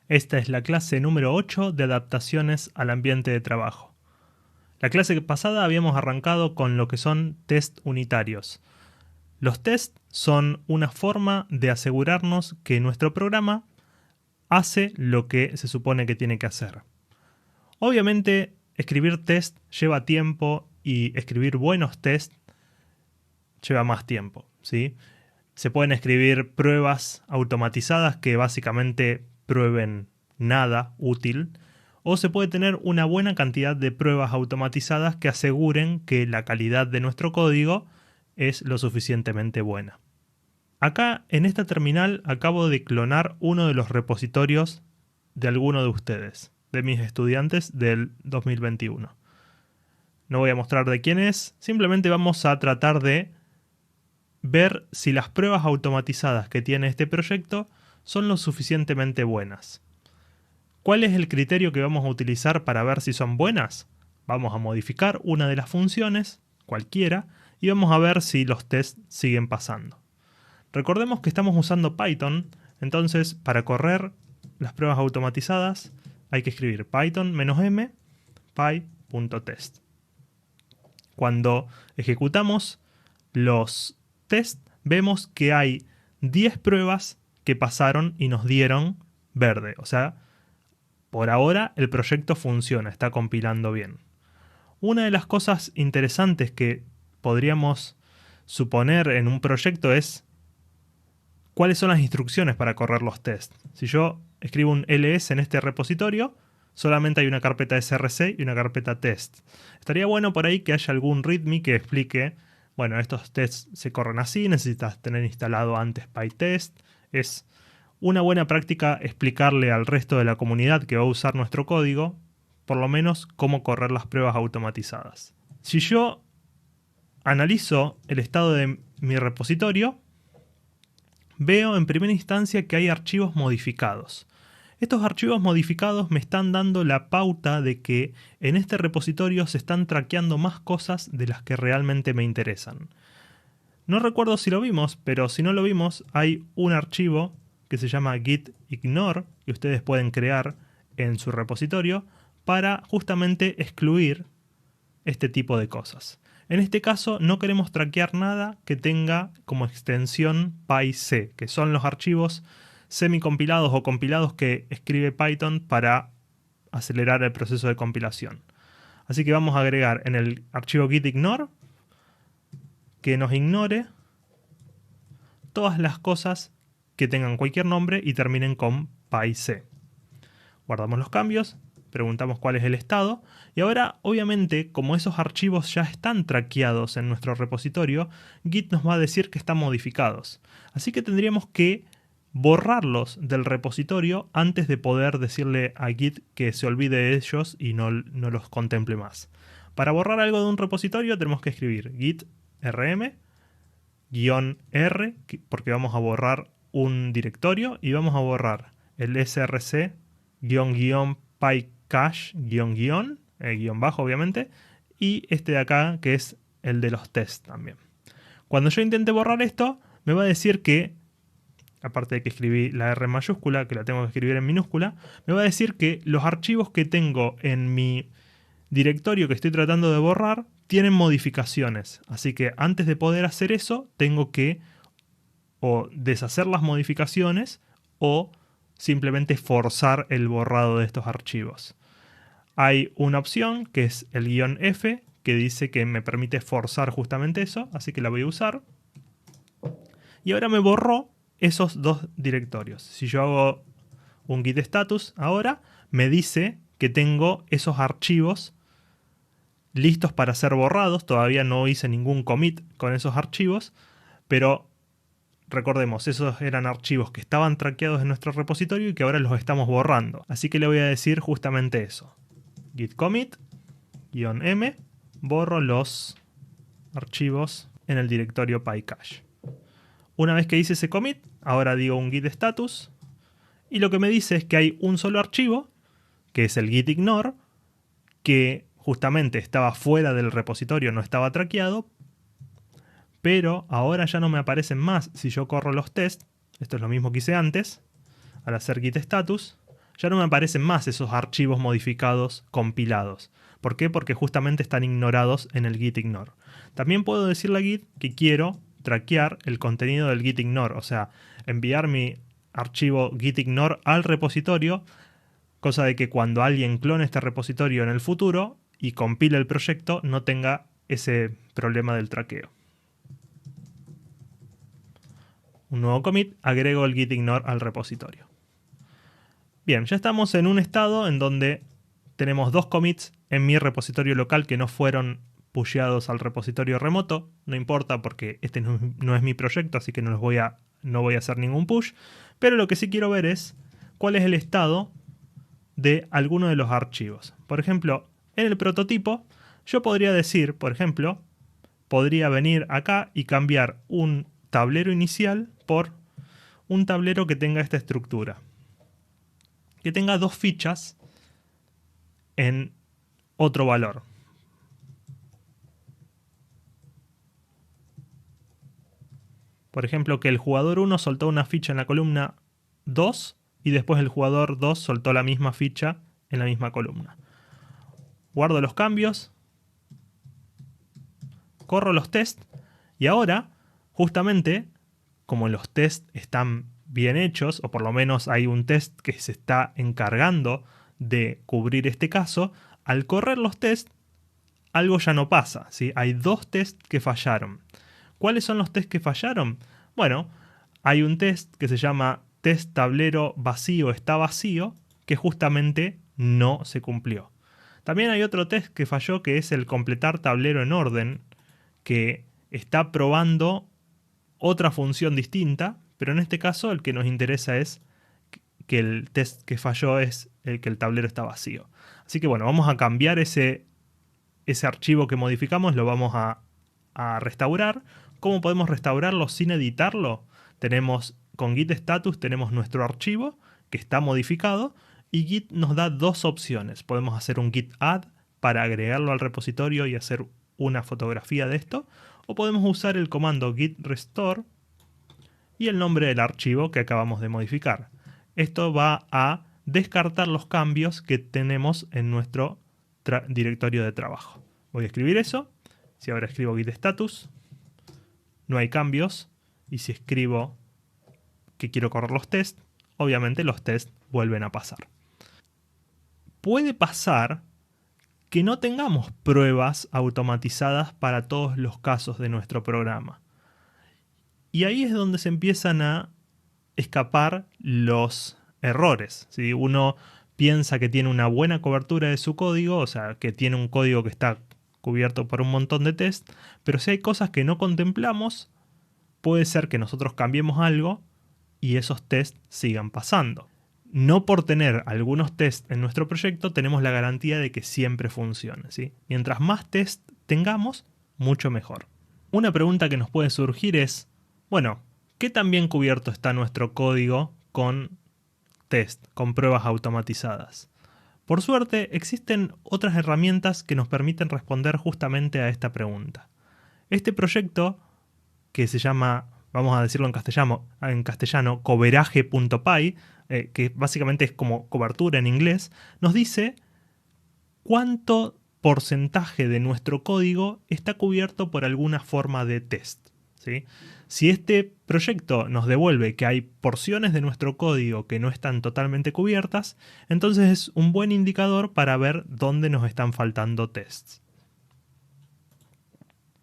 Esta es la clase número 8 de adaptaciones al ambiente de trabajo. La clase pasada habíamos arrancado con lo que son test unitarios. Los test son una forma de asegurarnos que nuestro programa hace lo que se supone que tiene que hacer. Obviamente, escribir test lleva tiempo y escribir buenos test lleva más tiempo, ¿sí? Se pueden escribir pruebas automatizadas que básicamente prueben nada útil, o se puede tener una buena cantidad de pruebas automatizadas que aseguren que la calidad de nuestro código es lo suficientemente buena. Acá en esta terminal acabo de clonar uno de los repositorios de alguno de ustedes, de mis estudiantes del 2021. No voy a mostrar de quién es, simplemente vamos a tratar de ver si las pruebas automatizadas que tiene este proyecto son lo suficientemente buenas. ¿Cuál es el criterio que vamos a utilizar para ver si son buenas? Vamos a modificar una de las funciones, cualquiera, y vamos a ver si los tests siguen pasando. Recordemos que estamos usando Python, entonces para correr las pruebas automatizadas hay que escribir python-m py.test. Cuando ejecutamos los tests, vemos que hay 10 pruebas que pasaron y nos dieron verde. O sea, por ahora el proyecto funciona, está compilando bien. Una de las cosas interesantes que podríamos suponer en un proyecto es cuáles son las instrucciones para correr los tests. Si yo escribo un ls en este repositorio, solamente hay una carpeta src y una carpeta test. Estaría bueno por ahí que haya algún readme que explique, bueno, estos tests se corren así, necesitas tener instalado antes PyTest. Es una buena práctica explicarle al resto de la comunidad que va a usar nuestro código, por lo menos cómo correr las pruebas automatizadas. Si yo analizo el estado de mi repositorio, veo en primera instancia que hay archivos modificados. Estos archivos modificados me están dando la pauta de que en este repositorio se están traqueando más cosas de las que realmente me interesan. No recuerdo si lo vimos, pero si no lo vimos, hay un archivo que se llama gitignore que ustedes pueden crear en su repositorio para justamente excluir este tipo de cosas. En este caso no queremos traquear nada que tenga como extensión PyC, que son los archivos semicompilados o compilados que escribe Python para acelerar el proceso de compilación. Así que vamos a agregar en el archivo gitignore que nos ignore todas las cosas que tengan cualquier nombre y terminen con PyC. Guardamos los cambios, preguntamos cuál es el estado y ahora obviamente como esos archivos ya están traqueados en nuestro repositorio, Git nos va a decir que están modificados. Así que tendríamos que borrarlos del repositorio antes de poder decirle a Git que se olvide de ellos y no los contemple más. Para borrar algo de un repositorio tenemos que escribir git rm -r, porque vamos a borrar un directorio y vamos a borrar el src -pycache guión bajo obviamente, y este de acá que es el de los tests también. Cuando yo intente borrar esto, me va a decir que, aparte de que escribí la R mayúscula, que la tengo que escribir en minúscula, me va a decir que los archivos que tengo en mi directorio que estoy tratando de borrar tienen modificaciones. Así que antes de poder hacer eso, tengo que o deshacer las modificaciones o simplemente forzar el borrado de estos archivos. Hay una opción que es el -f que dice que me permite forzar justamente eso, así que la voy a usar. Y ahora me borró esos dos directorios. Si yo hago un git status ahora, me dice que tengo esos archivos listos para ser borrados. Todavía no hice ningún commit con esos archivos, pero recordemos, esos eran archivos que estaban traqueados en nuestro repositorio y que ahora los estamos borrando. Así que le voy a decir justamente eso. Git commit -m, borro los archivos en el directorio pycache. Una vez que hice ese commit, ahora digo un git status y lo que me dice es que hay un solo archivo, que es el gitignore, que justamente estaba fuera del repositorio, no estaba traqueado, pero ahora ya no me aparecen más si yo corro los tests. Esto es lo mismo que hice antes. Al hacer git status, ya no me aparecen más esos archivos modificados compilados. ¿Por qué? Porque justamente están ignorados en el git ignore. También puedo decirle a Git que quiero traquear el contenido del git ignore, o sea, enviar mi archivo git ignore al repositorio, cosa de que cuando alguien clone este repositorio en el futuro y compile el proyecto no tenga ese problema del traqueo. Un nuevo commit, agrego el git ignore al repositorio. Bien, ya estamos en un estado en donde tenemos 2 commits en mi repositorio local que no fueron pusheados al repositorio remoto. No importa porque este no es mi proyecto, así que no voy a hacer ningún push. Pero lo que sí quiero ver es cuál es el estado de alguno de los archivos. Por ejemplo, en el prototipo yo podría decir, por ejemplo, podría venir acá y cambiar un tablero inicial por un tablero que tenga esta estructura. Que tenga 2 fichas en otro valor. Por ejemplo, que el jugador 1 soltó una ficha en la columna 2 y después el jugador 2 soltó la misma ficha en la misma columna. Guardo los cambios, corro los tests y ahora, justamente, como los tests están bien hechos, o por lo menos hay un test que se está encargando de cubrir este caso, al correr los tests, algo ya no pasa, ¿sí? Hay 2 tests que fallaron. ¿Cuáles son los tests que fallaron? Bueno, hay un test que se llama test tablero vacío está vacío, que justamente no se cumplió. También hay otro test que falló, que es el completar tablero en orden, que está probando otra función distinta, pero en este caso el que nos interesa es que el test que falló es el que el tablero está vacío. Así que bueno, vamos a cambiar ese archivo que modificamos, lo vamos a restaurar. ¿Cómo podemos restaurarlo sin editarlo? Tenemos con git status tenemos nuestro archivo que está modificado y Git nos da 2 opciones. Podemos hacer un git add para agregarlo al repositorio y hacer una fotografía de esto, o podemos usar el comando git restore y el nombre del archivo que acabamos de modificar. Esto va a descartar los cambios que tenemos en nuestro directorio de trabajo. Voy a escribir eso. Si ahora escribo git status, no hay cambios. Y si escribo que quiero correr los tests, obviamente los tests vuelven a pasar. Puede pasar que no tengamos pruebas automatizadas para todos los casos de nuestro programa. Y ahí es donde se empiezan a escapar los errores. Si uno piensa que tiene una buena cobertura de su código, o sea, que tiene un código que está cubierto por un montón de tests, pero si hay cosas que no contemplamos, puede ser que nosotros cambiemos algo y esos tests sigan pasando. No por tener algunos tests en nuestro proyecto tenemos la garantía de que siempre funcione, ¿sí? Mientras más tests tengamos, mucho mejor. Una pregunta que nos puede surgir es, bueno, ¿qué tan bien cubierto está nuestro código con test, con pruebas automatizadas? Por suerte, existen otras herramientas que nos permiten responder justamente a esta pregunta. Este proyecto, que se llama, vamos a decirlo en castellano coverage.py, que básicamente es como cobertura en inglés, nos dice cuánto porcentaje de nuestro código está cubierto por alguna forma de test, ¿sí? Si este proyecto nos devuelve que hay porciones de nuestro código que no están totalmente cubiertas, entonces es un buen indicador para ver dónde nos están faltando tests.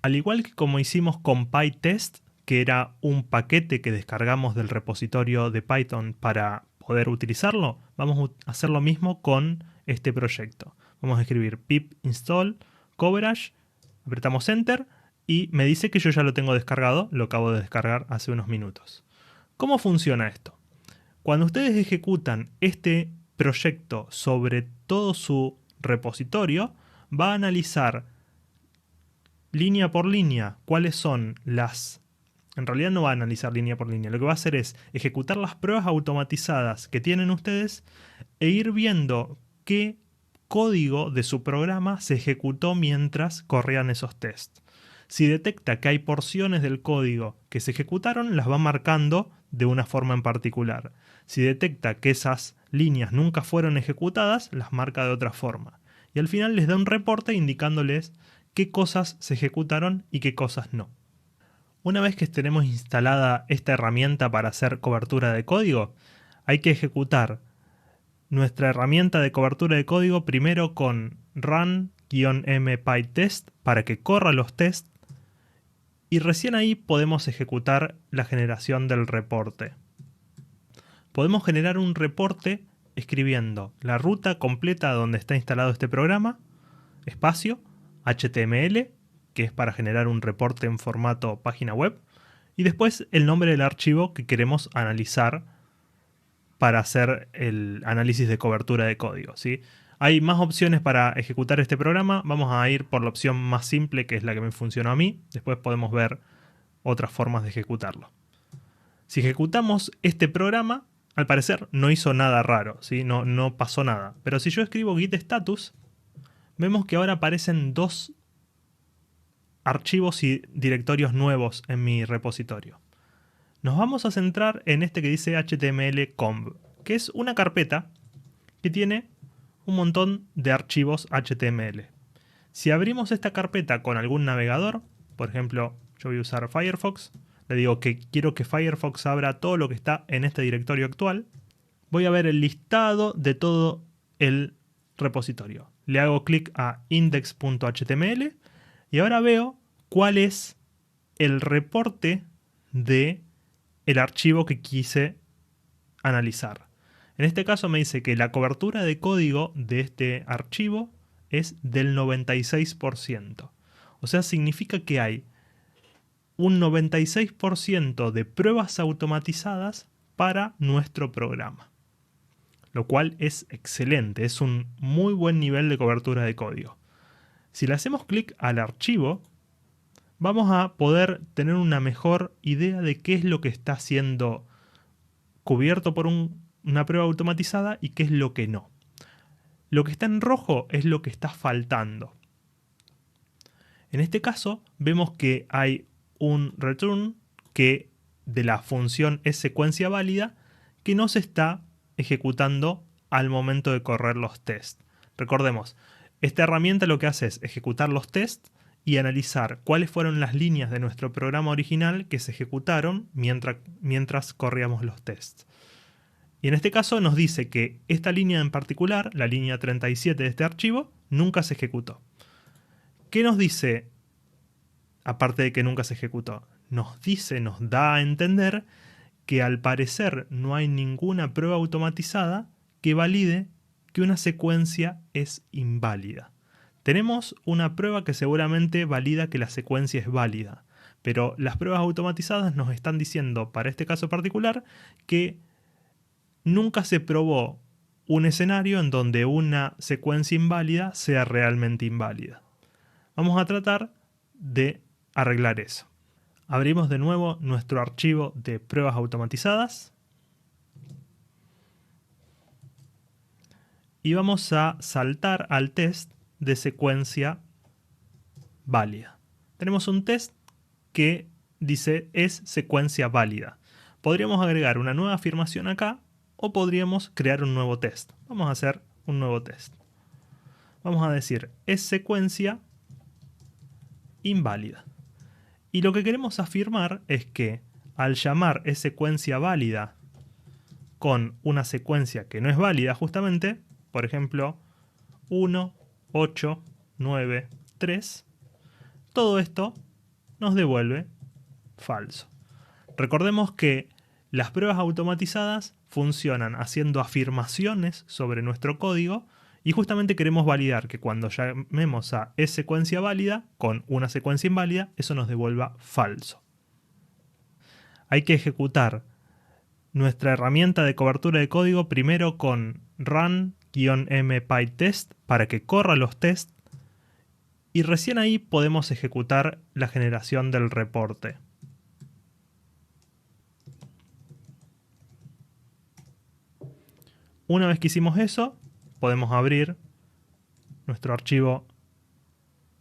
Al igual que como hicimos con PyTest, que era un paquete que descargamos del repositorio de Python para poder utilizarlo, vamos a hacer lo mismo con este proyecto. Vamos a escribir pip install coverage, apretamos enter y me dice que yo ya lo tengo descargado, lo acabo de descargar hace unos minutos. ¿Cómo funciona esto? Cuando ustedes ejecutan este proyecto sobre todo su repositorio, va a analizar línea por línea cuáles son las... En realidad no va a analizar línea por línea, lo que va a hacer es ejecutar las pruebas automatizadas que tienen ustedes e ir viendo qué código de su programa se ejecutó mientras corrían esos tests. Si detecta que hay porciones del código que se ejecutaron, las va marcando de una forma en particular. Si detecta que esas líneas nunca fueron ejecutadas, las marca de otra forma. Y al final les da un reporte indicándoles qué cosas se ejecutaron y qué cosas no. Una vez que tenemos instalada esta herramienta para hacer cobertura de código, hay que ejecutar nuestra herramienta de cobertura de código primero con run-mpytest para que corra los tests y recién ahí podemos ejecutar la generación del reporte. Podemos generar un reporte escribiendo la ruta completa donde está instalado este programa, espacio, HTML, que es para generar un reporte en formato página web, y después el nombre del archivo que queremos analizar para hacer el análisis de cobertura de código, ¿sí? Hay más opciones para ejecutar este programa. Vamos a ir por la opción más simple, que es la que me funcionó a mí. Después podemos ver otras formas de ejecutarlo. Si ejecutamos este programa, al parecer no hizo nada raro, ¿sí? No pasó nada. Pero si yo escribo git status, vemos que ahora aparecen dos archivos y directorios nuevos en mi repositorio. Nos vamos a centrar en este que dice html-conv, que es una carpeta que tiene un montón de archivos HTML. Si abrimos esta carpeta con algún navegador, por ejemplo, yo voy a usar Firefox, le digo que quiero que Firefox abra todo lo que está en este directorio actual, voy a ver el listado de todo el repositorio. Le hago clic a index.html y ahora veo cuál es el reporte de el archivo que quise analizar. En este caso me dice que la cobertura de código de este archivo es del 96%. O sea, significa que hay un 96% de pruebas automatizadas para nuestro programa. Lo cual es excelente, es un muy buen nivel de cobertura de código. Si le hacemos clic al archivo, vamos a poder tener una mejor idea de qué es lo que está siendo cubierto por una prueba automatizada y qué es lo que no. Lo que está en rojo es lo que está faltando. En este caso vemos que hay un return que de la función es secuencia válida que no se está ejecutando al momento de correr los tests. Recordemos, esta herramienta lo que hace es ejecutar los tests y analizar cuáles fueron las líneas de nuestro programa original que se ejecutaron mientras corríamos los tests. Y en este caso nos dice que esta línea en particular, la línea 37 de este archivo, nunca se ejecutó. ¿Qué nos dice? Aparte de que nunca se ejecutó, nos da a entender que al parecer no hay ninguna prueba automatizada que valide que una secuencia es inválida. Tenemos una prueba que seguramente valida que la secuencia es válida, pero las pruebas automatizadas nos están diciendo, para este caso particular, que nunca se probó un escenario en donde una secuencia inválida sea realmente inválida. Vamos a tratar de arreglar eso. Abrimos de nuevo nuestro archivo de pruebas automatizadas y vamos a saltar al test de secuencia válida. Tenemos un test que dice es secuencia válida. Podríamos agregar una nueva afirmación acá o podríamos crear un nuevo test. Vamos a hacer un nuevo test. Vamos a decir es secuencia inválida. Y lo que queremos afirmar es que al llamar es secuencia válida con una secuencia que no es válida justamente, por ejemplo 1, 8, 9, 3, todo esto nos devuelve falso. Recordemos que las pruebas automatizadas funcionan haciendo afirmaciones sobre nuestro código y justamente queremos validar que cuando llamemos a es secuencia válida con una secuencia inválida, eso nos devuelva falso. Hay que ejecutar nuestra herramienta de cobertura de código primero con run-mpytest para que corra los tests y recién ahí podemos ejecutar la generación del reporte. Una vez que hicimos eso, podemos abrir nuestro archivo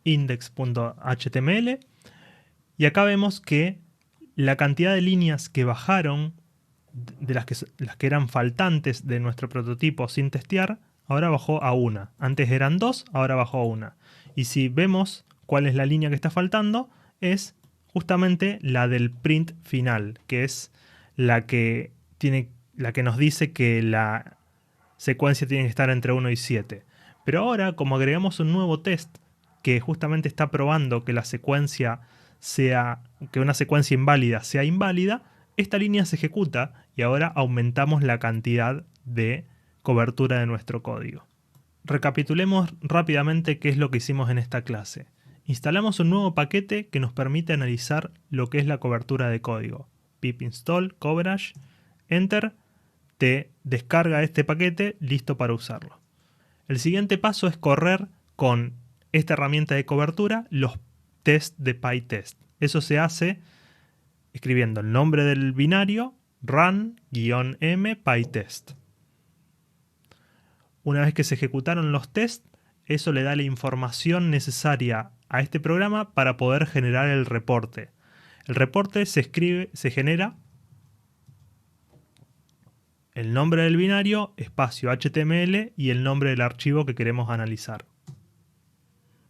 index.html y acá vemos que la cantidad de líneas que bajaron de las que eran faltantes de nuestro prototipo sin testear, ahora bajó a 1. Antes eran 2, ahora bajó a 1. Y si vemos cuál es la línea que está faltando, es justamente la del print final, que es la que nos dice que la secuencia tiene que estar entre 1 y 7. Pero ahora, como agregamos un nuevo test que justamente está probando que que una secuencia inválida sea inválida, esta línea se ejecuta y ahora aumentamos la cantidad de cobertura de nuestro código. Recapitulemos rápidamente qué es lo que hicimos en esta clase. Instalamos un nuevo paquete que nos permite analizar lo que es la cobertura de código. Pip install coverage, enter, te descarga este paquete listo para usarlo. El siguiente paso es correr con esta herramienta de cobertura los tests de PyTest. Eso se hace escribiendo el nombre del binario run-m PyTest. Una vez que se ejecutaron los tests, eso le da la información necesaria a este programa para poder generar el reporte. El reporte se genera el nombre del binario, espacio HTML y el nombre del archivo que queremos analizar.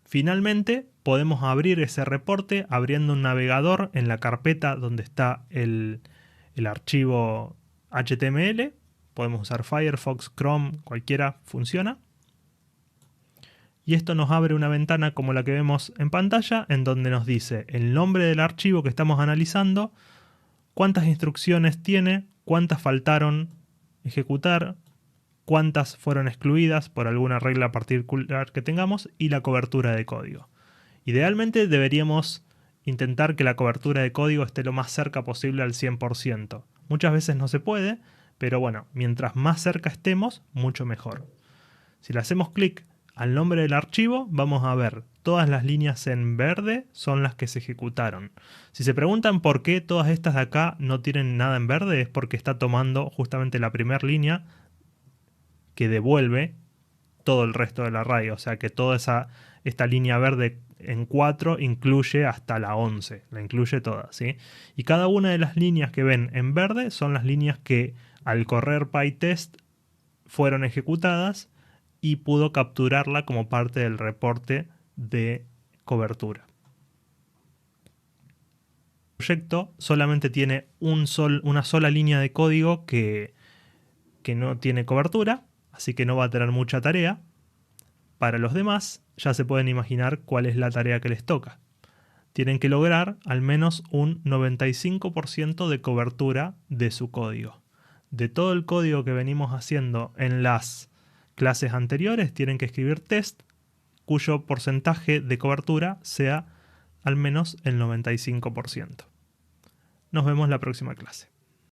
Finalmente, podemos abrir ese reporte abriendo un navegador en la carpeta donde está el archivo HTML. Podemos usar Firefox, Chrome, cualquiera funciona. Y esto nos abre una ventana como la que vemos en pantalla, en donde nos dice el nombre del archivo que estamos analizando, cuántas instrucciones tiene, cuántas faltaron ejecutar, cuántas fueron excluidas por alguna regla particular que tengamos y la cobertura de código. Idealmente deberíamos intentar que la cobertura de código esté lo más cerca posible al 100%. Muchas veces no se puede, pero bueno, mientras más cerca estemos, mucho mejor. Si le hacemos clic al nombre del archivo, vamos a ver todas las líneas en verde son las que se ejecutaron. Si se preguntan por qué todas estas de acá no tienen nada en verde, es porque está tomando justamente la primera línea que devuelve todo el resto del array. O sea que toda esta línea verde en 4 incluye hasta la 11, la incluye toda, ¿sí? Y cada una de las líneas que ven en verde son las líneas que al correr PyTest fueron ejecutadas y pudo capturarla como parte del reporte de cobertura. El proyecto solamente tiene una sola línea de código que no tiene cobertura, así que no va a tener mucha tarea. Para los demás, ya se pueden imaginar cuál es la tarea que les toca. Tienen que lograr al menos un 95% de cobertura de su código. De todo el código que venimos haciendo en las clases anteriores, tienen que escribir test cuyo porcentaje de cobertura sea al menos el 95%. Nos vemos la próxima clase.